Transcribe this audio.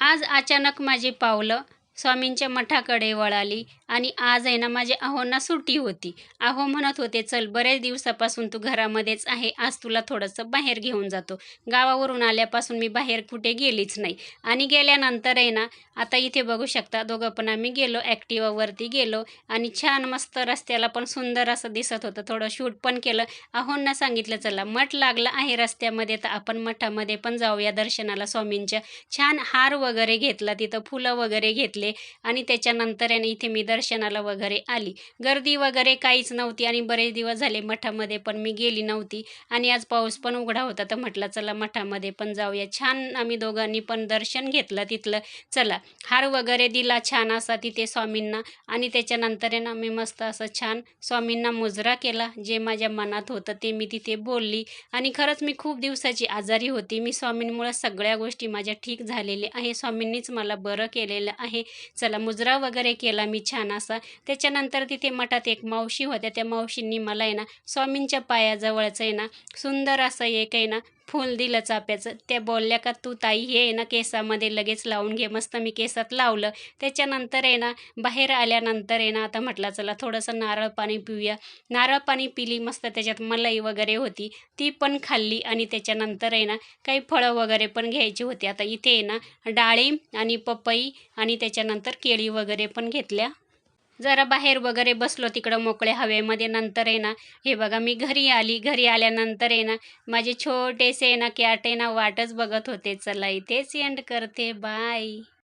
आज अचानक माझी पावलं स्वामींच्या मठाकडे वळाली आणि आज आहे ना माझ्या अहोंना सुट्टी होती. अहो म्हणत होते, "चल बरेच दिवसापासून तू घरामध्येच आहे, आज तुला थोडंसं बाहेर घेऊन जातो." गावावरून आल्यापासून मी बाहेर कुठे गेलीच नाही आणि गेल्यानंतर आहे ना, आता इथे बघू शकता दोघं पण आम्ही गेलो, ॲक्टिवावरती गेलो आणि छान मस्त रस्त्याला पण सुंदर असं दिसत होतं. थोडं शूट पण केलं. अहोंना सांगितलं, "चला मठ लागला आहे रस्त्यामध्ये, तर आपण मठामध्ये पण जाऊया दर्शनाला स्वामींच्या." छान हार वगैरे घेतला, तिथं फुलं वगैरे घेतले आणि त्याच्यानंतर आहे ना इथे मी दर्शनाला वगैरे आली. गर्दी वगैरे काहीच नव्हती आणि बरेच दिवस झाले मठामध्ये पण मी गेली नव्हती आणि आज पाऊस पण उघडा होता, तर म्हटलं चला मठामध्ये पण जाऊया. छान आम्ही दोघांनी पण दर्शन घेतलं तिथलं. चला, हार वगैरे दिला छान असा तिथे स्वामींना आणि त्याच्यानंतर आहे ना मी मस्त असं छान स्वामींना मुजरा केला. जे माझ्या मनात होतं ते मी तिथे बोलली आणि खरंच मी खूप दिवसाची आजारी होती. मी स्वामींमुळं सगळ्या गोष्टी माझ्या ठीक झालेल्या आहे. स्वामींनीच मला बरं केलेलं आहे. चला, मुजरा वगैरे केला मी छान असा. त्याच्यानंतर तिथे मठात एक मावशी होत्या. त्या मावशींनी मला आहे ना स्वामींच्या पायाजवळचं आहे ना सुंदर असं एक आहे ना फूल दिलं चाफ्याचं. त्या बोलल्या का, "तू ताई हे आहे ना केसामध्ये लगेच लावून घे." मस्त मी केसात लावलं. त्याच्यानंतर आहे ना बाहेर आल्यानंतर आहे ना आता म्हटलं चला थोडंसं नारळ पाणी पिऊया. नारळ पाणी पिली मस्त, त्याच्यात मलाई वगैरे होती ती पण खाल्ली आणि त्याच्यानंतर आहे ना काही फळं वगैरे पण घ्यायची होती. आता इथे आहे ना डाळिंब आणि पपई आणि त्याच्यानंतर केळी वगैरे पण घेतल्या. जरा बाहेर वगैरे बसलो तिकडं मोकळ्या हवेमध्ये. नंतर आहे ना हे बघा मी घरी आली. घरी आल्यानंतर आहे ना माझे छोटेसे आहे ना कॅट आहे ना वाटच बघत होते. चला इथेच एंड करते. बाय.